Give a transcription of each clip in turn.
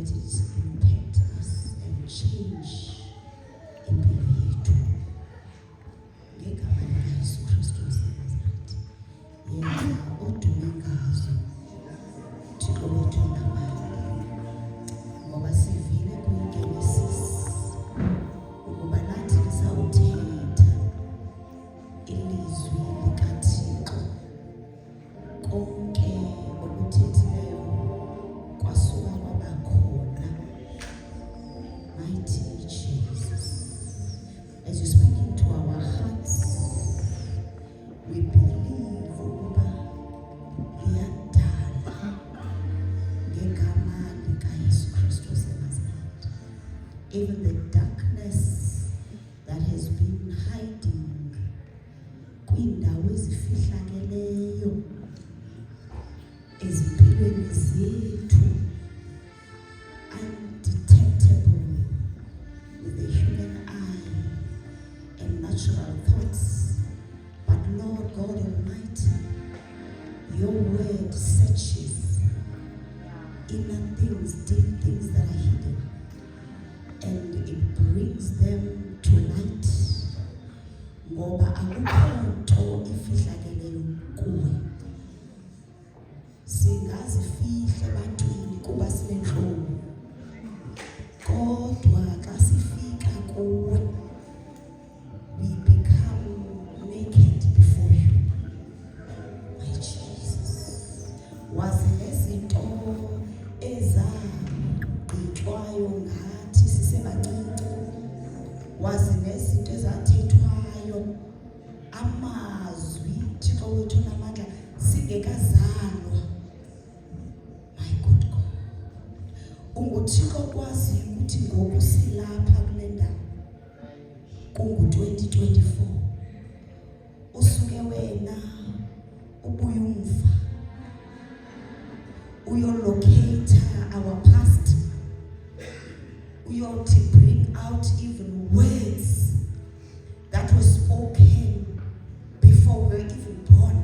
let it impact us and change impilo yethu ngegama likaYesu Kristu waseNazaretha. Yenza odume ngazo Thixo wethu namandla, ngoba sivile kwi-Genesis ukuba nathi lisawuthetha ilizwi likaThixo. Konke okuthethileyo kwasuka kwabakhona. Mighty Jesus, as you speak into our hearts, we believe ukuba liyadala ngegama likaYesu Kristu waseNazaretha. Even the darkness that has been hiding kwiindawo ezifihlakeleyo ezimpilweni zethu, undetectable with the human eye and natural thoughts. But Lord God Almighty, your word searches inner things, deep things that are hidden, and it brings them to light. Ngoba akukho nto ifihlakeleyo kuwe. Singazifihle ebantwini kuba sinentloni, kodwa xa sifika kuwe, we become naked before you. My Jesus, wazi nezinto ezagqitywayo ngathi sisebancinci, wazi nezinto ezathethwayo, amazwi Thixo wethu namandla singekazalwa. My good God, unguThixo kwaziyo ukuthi ngoku silapha kule ndawo kungu-2024. Usuke wena ubuye umva uyolocate our past, uyothi bring out even words that were spoken before we were even born.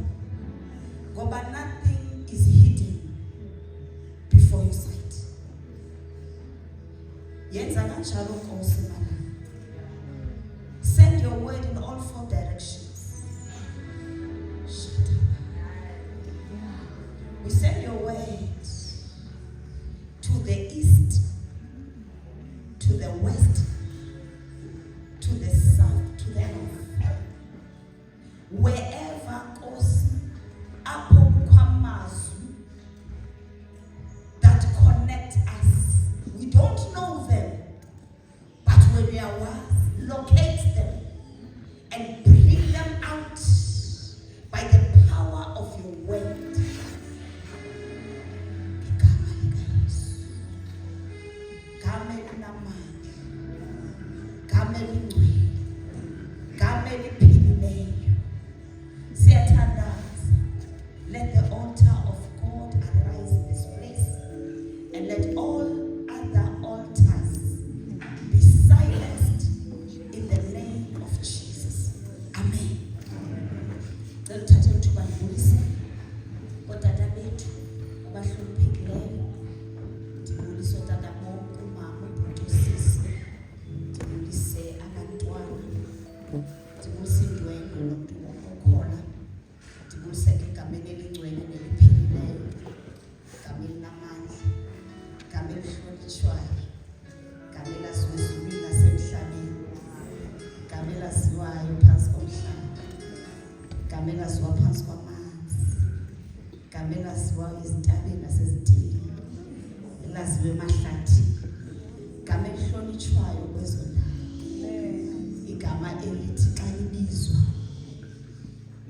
Ngoba nothing is hidden before your sight. Yenza kanjalo Nkosi mama. Send your word in all four directions. Shut up. We send your word to the east, to the west, to the south, to the north. Wherever Nkosi apho kwamazwi that connect us. We don't know them, but when we are wise, locate them and bring them out by the power of your word. Igama likaYesu, igama elinamandla, igama elingcwele, igama eliphilileyo. Siyathandaza. Let the altar of God arise in this place, and let all other altars be silenced in the name of Jesus. Amen. Ngilithathe ithuba ndibulise kootata bethu abahloniphekileyo. Ndibulise ootata bonke, umama, ubhuti, usisi. Ndibulise abantwana. Ndibulise indwendwe nomntu wonke okhona. Ndibulise ke egameni elingcwele neliphilileyo, igama elinamandla, igama elihlonitshwayo, igama elaziwa ezulwini nasemhlabeni, igama elaziwayo phantsi komhlaba, igama elaziwa phantsi kwamanzi, igama elaziwayo ezintabeni nasezithilini, elaziwa emahlathini, igama elihlonitshwayo kwezo ndawo, igama elithi xa libizwa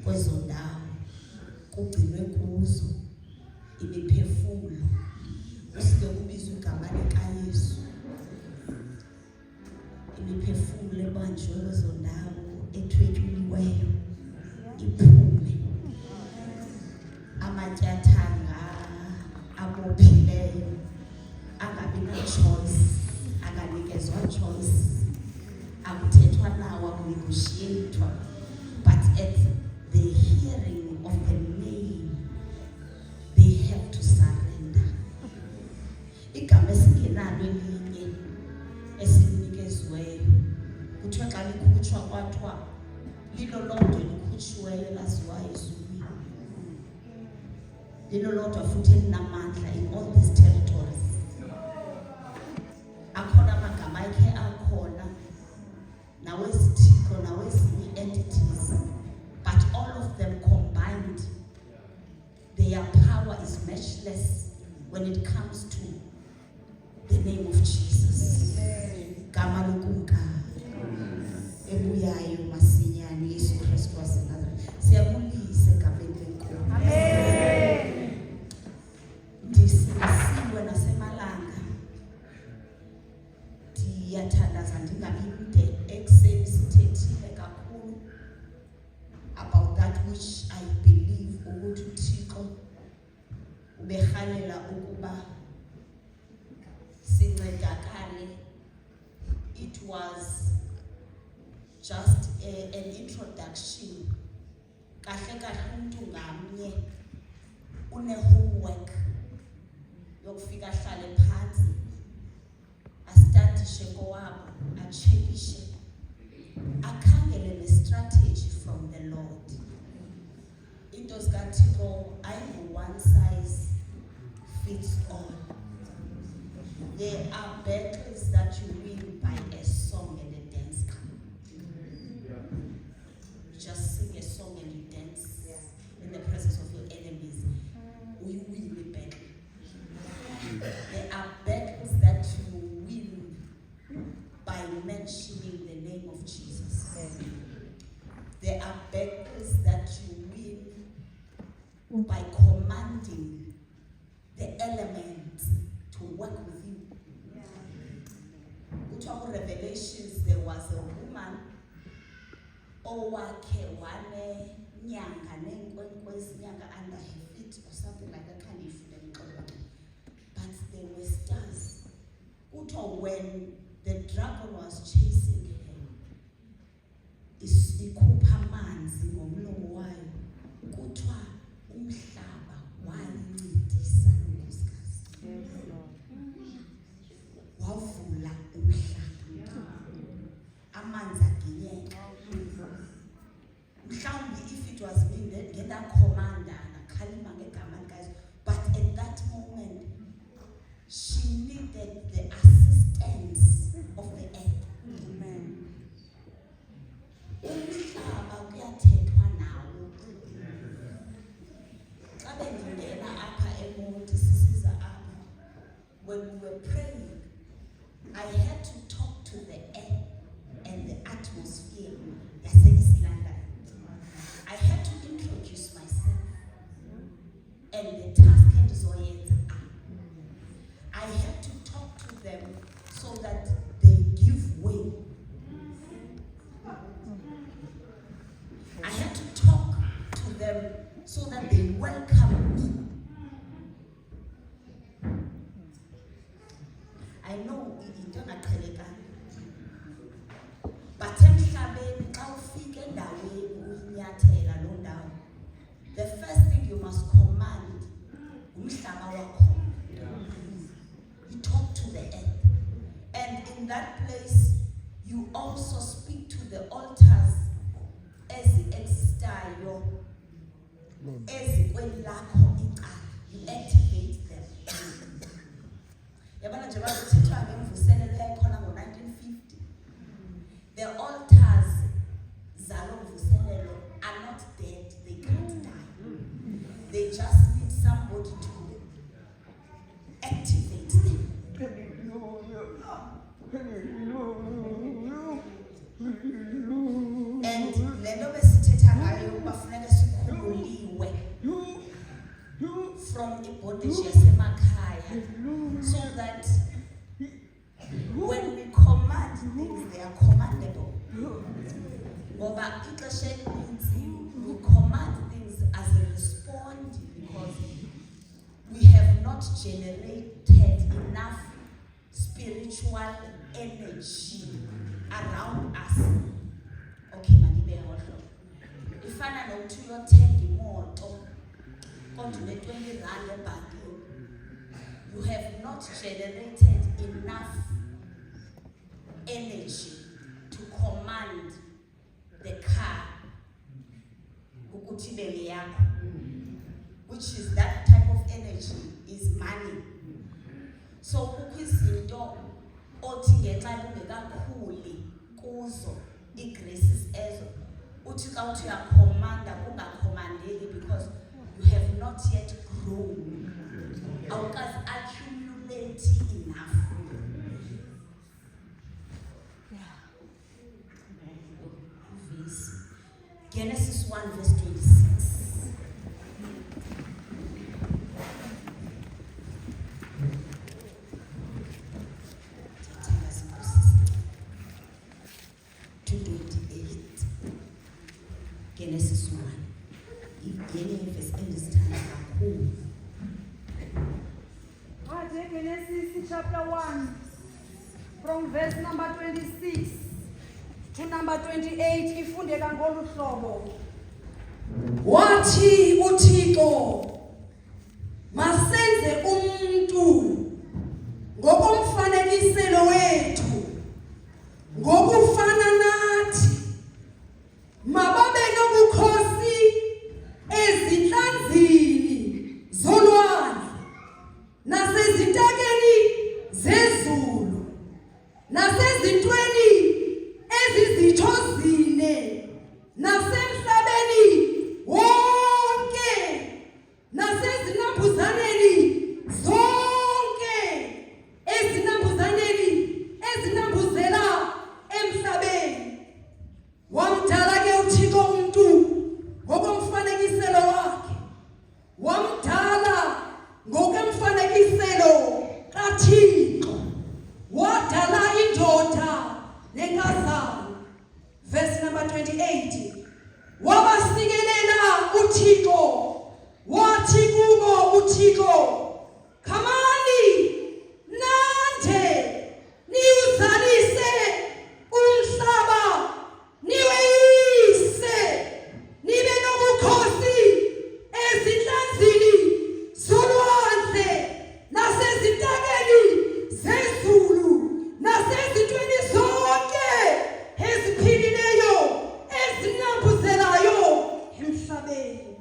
kwezo ndawo kugcinwe kuzo imiphefumlo. Usike kubizwa igama likaYesu, imiphefumlo ebanjwe kwezo ndawo ethwetyuliweyo iphume. Amatyathanga abophileyo angabi na-choice, anganikezwa choice, akuthethwa nawo, akunegotiathwa, but at the hearing of the name, they have to surrender. Igama singenalo elinye esinikeziweyo. Kuthiwa xa likhutshwa kwathiwa lilo lodwa likhutshiweyo laziwayo ezulwini. Lilo lodwa futhi elinamandla in all these territories. Akhona amagama akhe akhona nawezithixo nawezinye entities, but all of them combined, their power is matchless when it comes to the name of Jesus. Gama lokumkani ebuyayo masinyane Yesu Kristu waseNazareth. Siyabulisa egameni leNkosi. Amen. Ndisisiwe nasemalanga. Ndiyathandaza ndingabi mde ekuseni sithethile kakhulu about that which I believe ukuthi uThixo uberhalela ukuba sincedakale. It was just an introduction. Kahle kahle umuntu ngamnye une-homework yokufika ahlale phansi astadishe kowabo, achekishe, akhangele ne-strategy from the Lord. Into zikaThixo ayi-one size fits all. There are battles that you win by a song and a dance come. You just sing a song and you dance in the presence of your enemies. We win the battle. There are battles that you win by mentioning the name of Jesus. There are battles that you win by commanding the elements to work with you. We talk about Revelations, there was a woman owakhe wane nyanga nenkwenkwezi nyanga under her feet or something like that, can't even. But there were stars. When the dragon was chasing her, ikhupha amanzi ngomlomo wayo, kuthiwa umhlaba wayincedisa unkosikazi. Wavula umhlaba, amanzi aginyeka. Mhlawumbi if it was me ngenda commander nakhalima ngegama likaYesu, but at that moment she needed the assistance of the earth. Amen. Umhlaba kuyathethwa nawo. Xa bendingena apha eMonti sisiza apha, when we were praying, I had to talk to the air and the atmosphere. I had to introduce myself and the task and zoyenza. I had to talk to them so that they give way. I had to talk to them so that they welcome me. I know into ngaqhelekanga, but emhlabeni xa ufika endaweni uyinyathela lo ndawo, the first thing you must command umhlaba wakho. You talk to the earth, and in that place you also speak to the altars ezixistayo ezikwelakho icala. You activate them. Yabona nje bakuthethwa ngemvuselelo eyayikhona ngo-1950. The altars zalo mvuselelo are not dead, they can't die. They just need somebody to activate them. And lento besithetha ngayo bafuneka sikhululiwe from ibondage yasemakhaya, so that when we command things, they are commandable. Ngoba ixesha elininzi we command things as a response because we have not generated enough spiritual energy around us. Okay, manibe hodlo. Ifana nokuthi uyothenga imoto kodwa une-20 rand ebhankini. You have not generated energy to command the car ukuthi ibe yakho, which is that type of energy is money. So kukho izinto othi ngenxa kungekakhuli kuzo igraces ezo uthi xa uthi uyakhomanda kungakhomandeki because you have not yet grown. Awukazi accumulate enough. Genesis 1 verse 26. Genesis 1. Genesis chapter 1 from verse number 26 to number 28 ifundeka ngolu hlobo. Wathi uThixo masenze umuntu ngokomfanekiselo wethu ngokufana nathi mababe nobukhosi ezinhlanzini zolwandle nasezitakeni zezulu nasezintweni ezizithozine nasemhlabeni wonke nasezinambuzaneni zonke ezinambuzela emhlabeni. Wamdala ke uThixo umuntu ngokomfanekiselo wakhe, wamdala ngokomfanekiselo kaThixo, wadala indoda nenkazana. Verse number 28. Wabasikelela uThixo, wathi kubo uThixo, khamani nande niwuzalise umhlaba niweyise nibe nobukhosi ezinhlanzini zolwandle nasezitakeni zezulu nasezintweni zonke eziphilileyo ezinambuzelayo emhlabeni.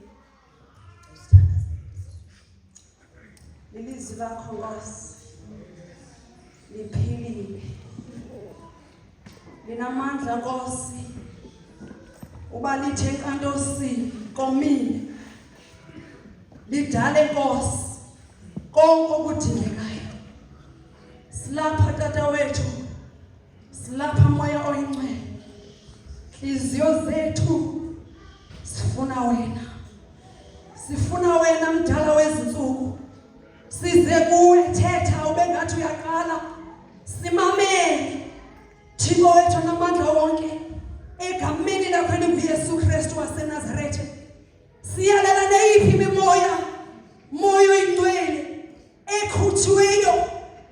Ilizwi lakho Nkosi liphilile, linamandla Nkosi, uba lithe enkantosini komile lidale Nkosi konke okudingekayo. Silapha Tata wethu, silapha Moya Oyingcwele, inhliziyo zethu sifuna wena, sifuna wena mdala wezinsuku. Size kuwe, thetha ube ngathi uyaqala, simamele Thixo wethu namandla wonke egameni lakho linguYesu Kristu waseNazaretha. Siyalela neyiphi imimoya, Moya Oyingcwele ekhuthiweyo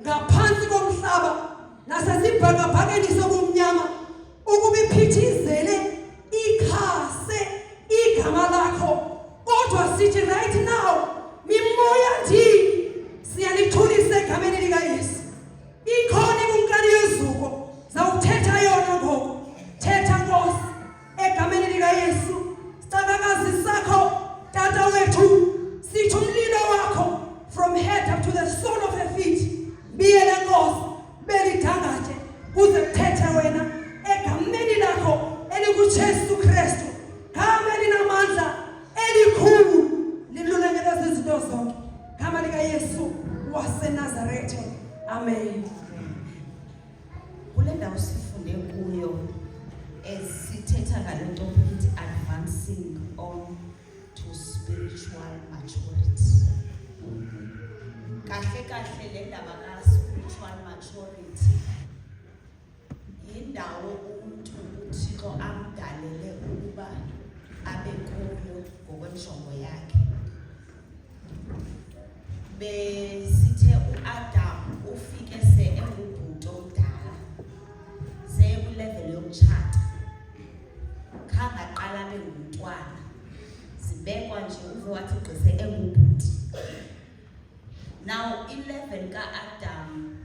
ngaphansi komhlaba nasezibhakabhakeni sobumnyama ukuba iphithizele ikhase igama lakho. Kodwa sithi right now mimoya ndini siyalithulisa egameni likaYesu. Ikhona ibunkani yezuko zawuthetha yona ngoku. Thetha Nkosi egameni likaYesu. Sicakakazi sakho Tata wethu, sithi umlilo wakho from head up to the sole of her feet biyele Nkosi belidangathe kuze kuthethe wena egameni lakho elinguJesu Kristu, gama linamandla elikhulu lilulengela izinto zonke, gama likaYesu waseNazaretha. Amen. Kule ndawo sifunde kuyo esithetha ngalento ukuthi advancing on to spiritual maturity. Kahle kahle le ndaba ka spiritual maturity yindawo umuntu uThixo amdalele ukuba abe kuyo ngokwenjongo yakhe. Besithe uAdam ufike engubhuti omdala, sekulevel yomtshado, khanga qala bengumntwana, sibekwa nje uve wathi gqise engubhuti. Now 11 kaAdam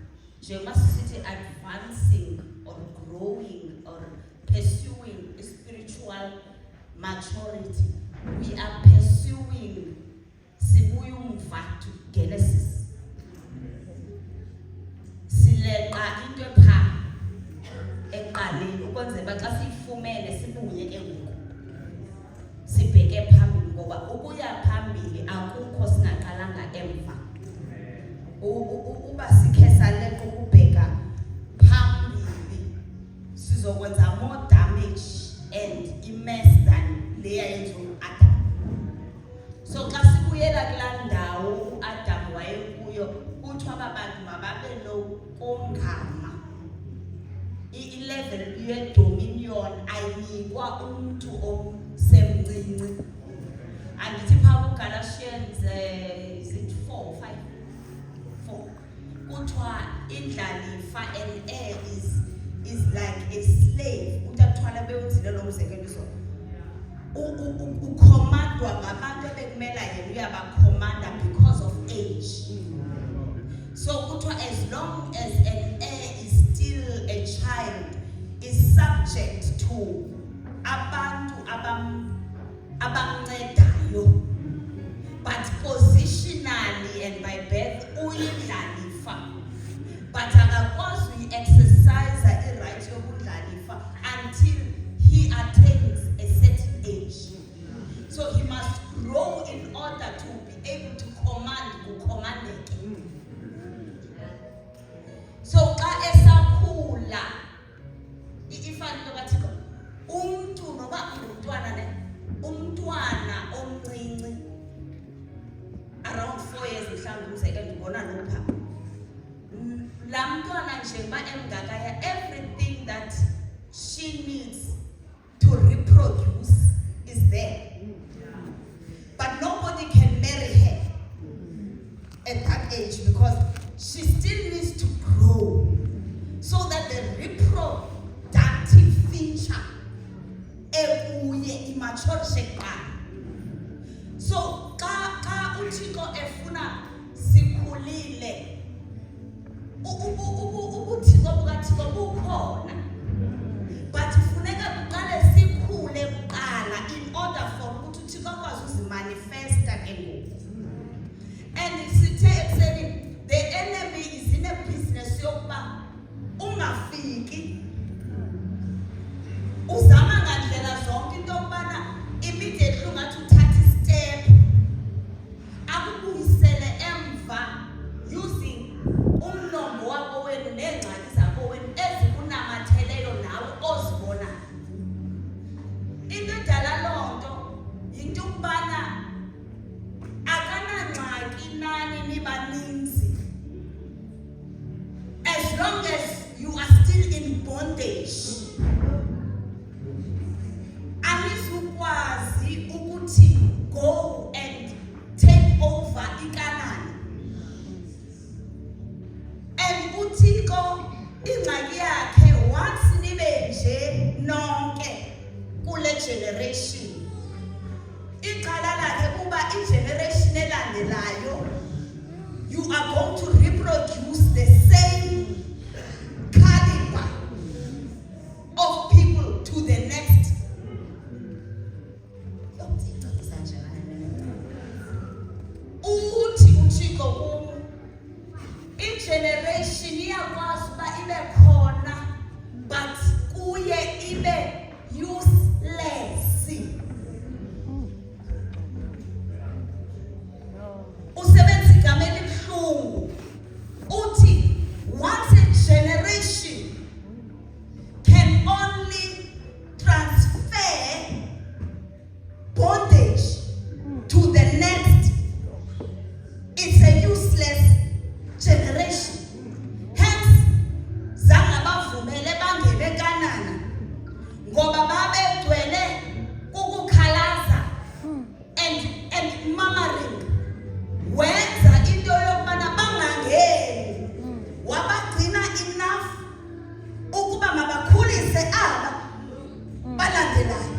njengoba sisithi advancing or growing or pursuing spiritual maturity, we are pursuing sibuya umva to Genesis. Sileqa into epha eqaleni ukwenzela xa siyifumene sibuye ke ngoku sibheke phambili ngoba ukuya phambili akukho singaqalanga emva. Uba sikhe saleqa ukubheka phambili sizokwenza more damage and immense than leya yenziwe uAdam. So xa sibuyela kulaa ndawo uAdam wayekuyo kuthiwa ababantu mababe lokongama. I-level ye-dominion ayinikwa umuntu omsemncinci. Andithi phaa kuGalatians is it 4 5 4 kuthiwa indlalifa and heir is like a slave. Utathwala bewenzile lo mzekeliso. Ukhomandwa ngabantu ebekumela yena uyabakhomanda because of age. So kuthiwa as long as an heir is still a child, is subject to abantu abamncedayo, but positionally and by birth uyindlalifa, but akakwazi uyi-exercise i-right yobundlalifa until he attains a certain age. So he must grow in order to be able to command kukhomandeke. So xa esakhula ifani into kaThixo umuntu noba ngumntwana ne umntwana omncinci around 4 years mhlawumbe umzekelo ndibona nopha laa mntwana njengoba emngakaya everything that she needs to reproduce is there, but nobody can marry her at that age because she still needs to grow so that the reproductive feature ebuye immature kuqala. So xa uThixo efuna sikhulile ubuthixo bukaThixo bukhona, but kufuneka kuqale sikhule kuqala in order for ukuthi uThixo akwazi uzimanifesta ke ngoku. And sithe ekuseni the enemy is in a business yokuba ungafiki uzama ngandlela zonke into yokubana immediately ungathi uthatha istep akubuyisele emva using umnombo wako wenu neengxaki zako wenu ezikunamatheleyo nawe ozibona. Into edala loo nto yinto yokubana akanangxaki nani nibaninzi as long as you are still in bondage. Anizukwazi ukuthi go and take over iKanani. And uThixo ingxaki yakhe once nibe nje nonke kule generation, iqala lakhe kuba igeneration elandelayo you are going to reproduce the same caliber of people to the next. Uthi uThixo kum igeneration iyakwazi uba ibe khona but kuye ibe useless. Usebenzisa igama elibuhlungu uthi once a generation can only transfer bondage to the next, it's a useless generation. Hence zange bavumele bangene eKanani ngoba babegcwele kukukhalaza and murmuring. Wenza into yokubana bangangeni wabagcina enough ukuba mabakhulise aba balandelayo,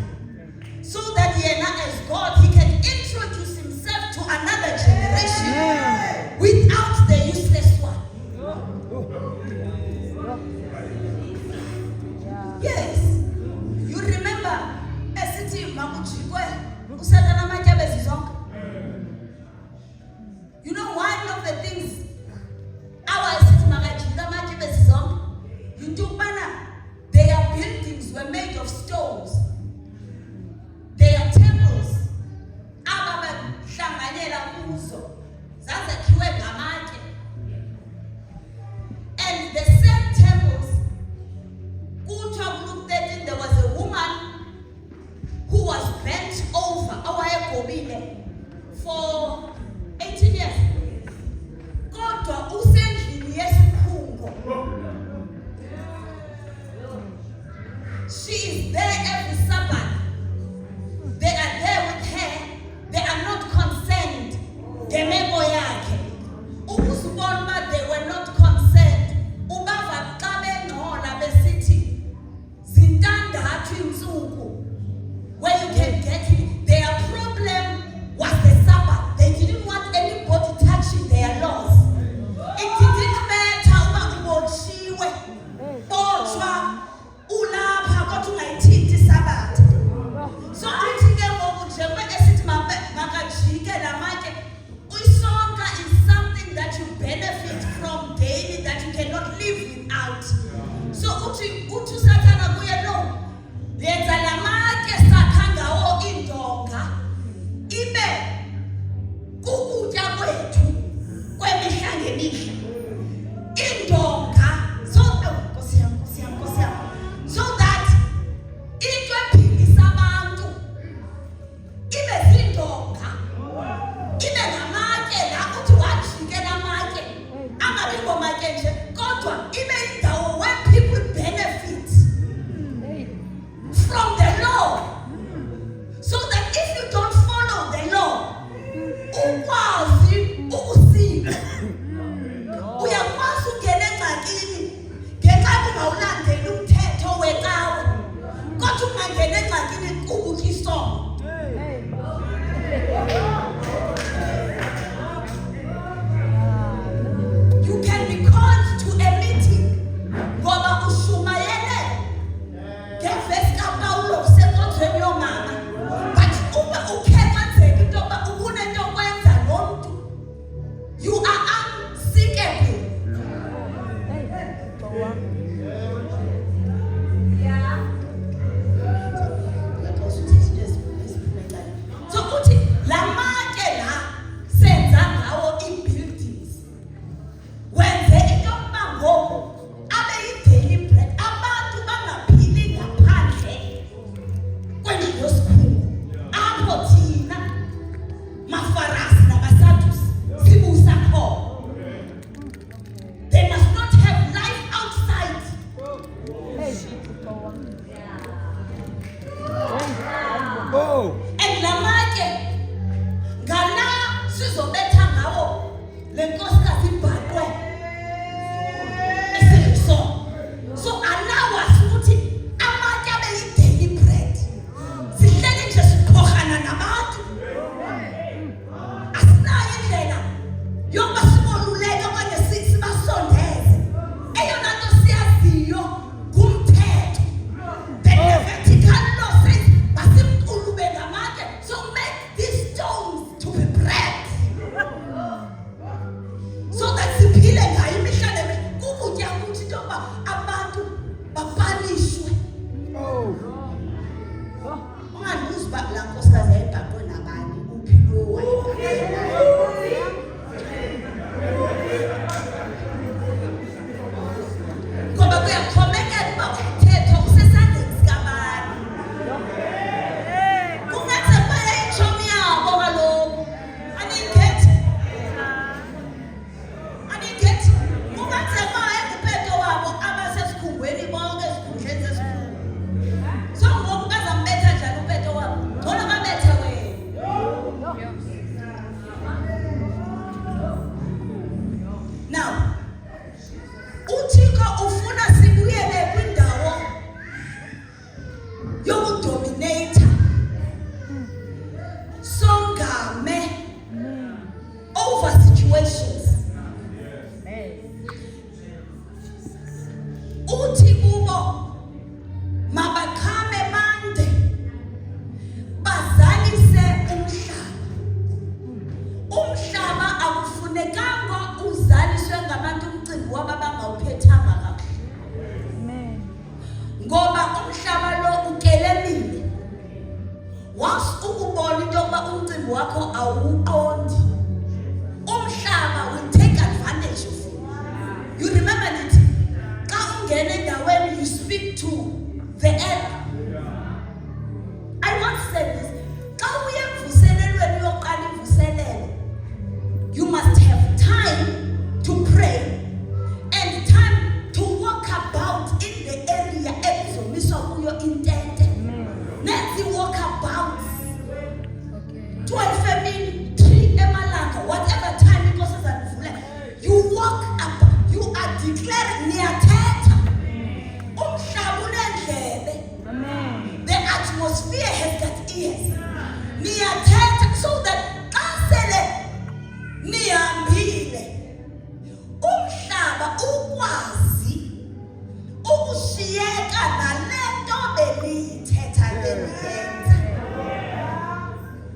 so that yena as God he can introduce himself to another generation without the useless one. Yes. You remember esithi makujikwe uSathana amatyebe zizonke. You know one of the things our esithi makajika amatyebe zizonke into yokubana their buildings were made of stones. Their temples ababahlanganyela kuzo zazakhiwe ngamatye. And the same temples, Luke 13, there was a woman who was bent over for 18 years. Kodwa usendlini yesikhungo. She is there every Sabbath. They are there with her. They are not concerned. Ngemeko yakhe. Ukuzibona they were not concerned. Ubava xa bengcola besithi zintandathu insuku where you can get it. Their problem was the Sabbath. They didn't want anybody touching their laws. It didn't matter uba ubotshiwe, botshwa, ulapha kodwa ungayithinti Sabbath. So uthi ke ngoku njengoba esithi makajike lamatye, isonka is something that you benefit from daily that you cannot live without. So uthi uSathana kuye lo yenza lamatye sakha ngawo indonga ibe kukutya kwethu kwemihla ngemihla. Indonga so Nkosi yami. So that into ephilisa abantu ibe zindonga ibe ngamatye la uthi wajike lamatye angabikho matye nje kodwa ibe indawo where people benefit from the law, so that if you don't follow the law ukwazi ukusika. Uyakwazi ungena engxakini ngenxa ungawulandeli umthetho wecawe kodwa ungangena engxakini kukuthi isono. You can be called to a meeting ngoba ushumayele ngevesi kaPawulo usenkondlweni yomama, but uma ukhencazela into yoba ukunento kwenza lo mntu, you are unseekable. So uthi lamatye la senza ngawo ii-buildings wenze into yokuba ngoku abe yi-daily bread, abantu bangaphili ngaphandle kwendlu yosikhungo apho thina maFarisi nabaSadusi sibusa khona. They must not have life outside. And lamatye ngala sizobetha ngawo le nkosikazi ibhaqwe eseyiso. So allow us ukuthi amatye abe yi-daily bread. Sihleli nje siqhohana nabantu. Asinayo indlela yokuba siboluleke okanye sibasondeze. Eyona nto siyaziyo ngumthetho. The Levitical law says masimqulube ngamatye, so make these stones to be bread. So that siphile ngayo imihla nemihla. Kukutya ukuthi into yokuba abantu bapanishwe. Ungabuzi uba laa nkosikazi yayibhaqwe nabani, uphi lo wayebhaqwe naye. Ngoba kuyaxhomekeka uba umthetho usesandleni sikabani. Kungenzeka uba yayitshomi yabo kaloku. Aniyigethi? Kungenzeka uba yayinguphetho wabo abasesikhungweni bonke esikhundleni sesikhungo. So ngoku bazambetha njani uphetho wabo? Ngcono babethe wena. Now, uThixo ufuna sibuyele kwindawo yokudominata. Songame over situations. Uthi kubo uyayenza.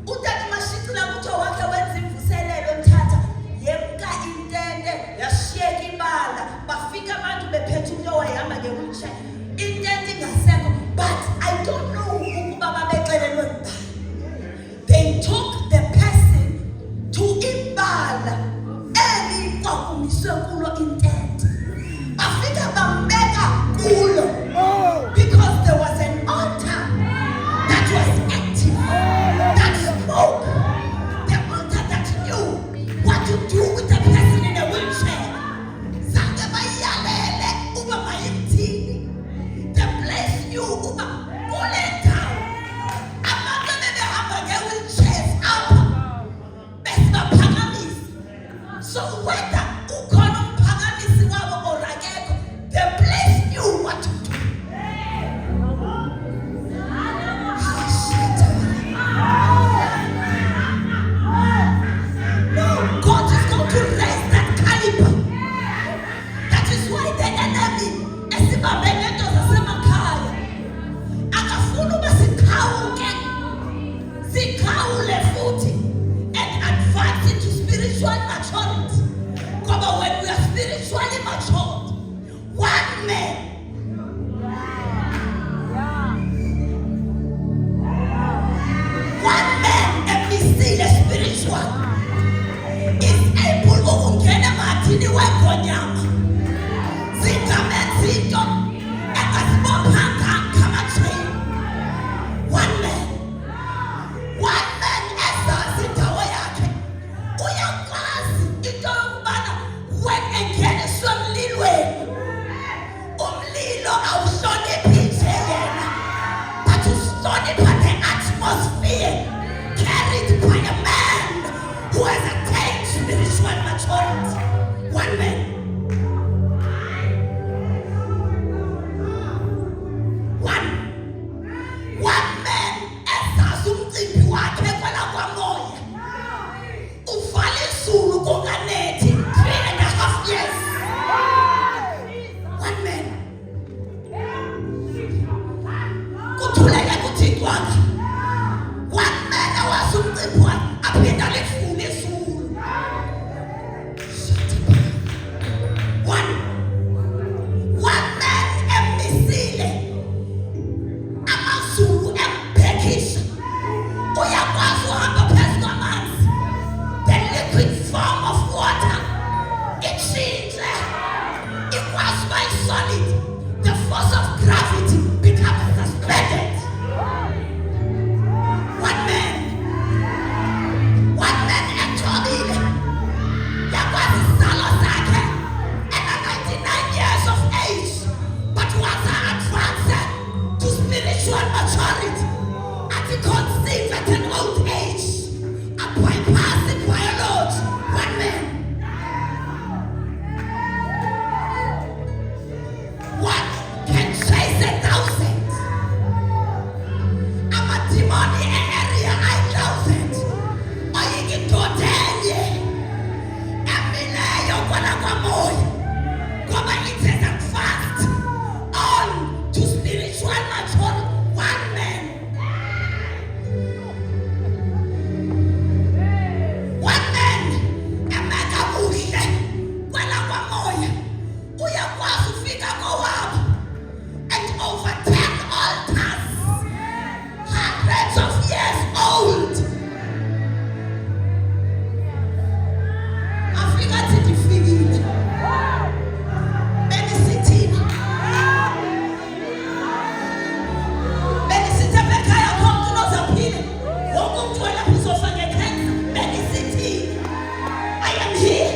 Utata mashitula kuthiwa wakhe wenza imvuselelo mthatha yemka intente yashiyeka ibala bafika abantu bephethe umntu owayehamba nge-wheelchair intente ingasekho. But I don't know ukuba babexelelwe ngubani. They took the person to ibala eli kwakumiswe kulo intente bafika bambeka kulo because there was an altar that was active, that spoke, the altar that knew what to do with the person in a wheelchair. Zange bayalele uba mayimthini. The place knew uba kule ndawo abantu bebehamba nge-wheelchairs apha besibaphakamisa. So whether ukhona umphakamisi wabo or akekho, the place knew what to do. No, God is going to raise that caliber. That is why the enemy esibabelento zasemakhaya akafuna uba sikhawuke sikhawule futhi and advance into spiritual maturity. Ngoba when we are spiritually matured, one man emisile spiritual is able ukungena emathini wegonyama zingamenza into engazibophanga ngamatheni. One man ezazi indawo yakhe uyakwazi into yokubana when engeniswe emlilweni umlilo awuhloniphi nje yena but uhlonipha the atmosphere carried by a man who has attained spiritual maturity. One man. One man ezazi umcimbi wakhe kwala kwamoya uvala izulu kunganethi 3.5 years. One man. Kuthuleke kuthixo wakhe. One man awazi umcimbi wakhe aphinda lifune izulu. One man emisile amazulu embhekisha uyakwazi uhamba phezu kwamanzi. The liquid form of water itshintshe ikwazi uba solid. The force of gravity becomes suspended. One man ethobile yakwazi isizalo sakhe at 99 years of age, but was advanced to spiritual maturity at the conceived at an old age, a bypassing biology. One man. One can chase 1,000. I'm a demon in an area 1,000. Or you can do it. Emileyo kwala kwamoya ngoba it has advanced on to spiritual maturity. One man. One man emeka kuhle kwala kwamoya uyakwazi ufika kowabo and overtake altars hundreds of years old. Afrika thidifikile benisithini benisithe bekhaya konke unozaphile wonke umuntu walapho uzofaka ekhaya benisithini. I am here.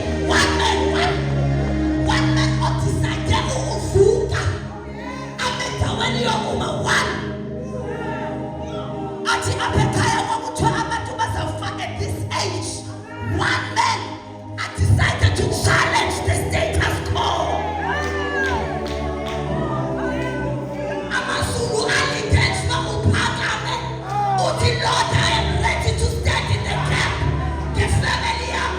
One man odecide ukuvuka abendaweni yokuma one athi apha ekhaya kwakuthiwa abantu bazawufaka at this age. One man decided to challenge the status quo. Amazulu alidenswa uphakame uthi Lord, I am ready to stand in the gap. The family yam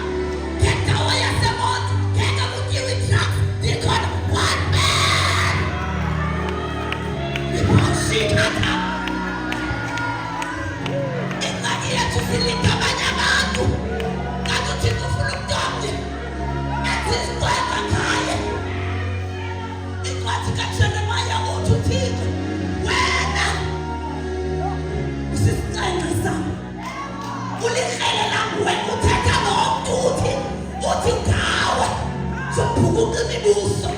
ngendawo yasemonti ngeke kutyiwe drugs. Ndikhona one man. Shikata. incwadi kaJeremaya uthi uThixo wena usisiqenqa sami ulihlele lami wena uthetha nomuntu uthi ngawe sophukuka imibuso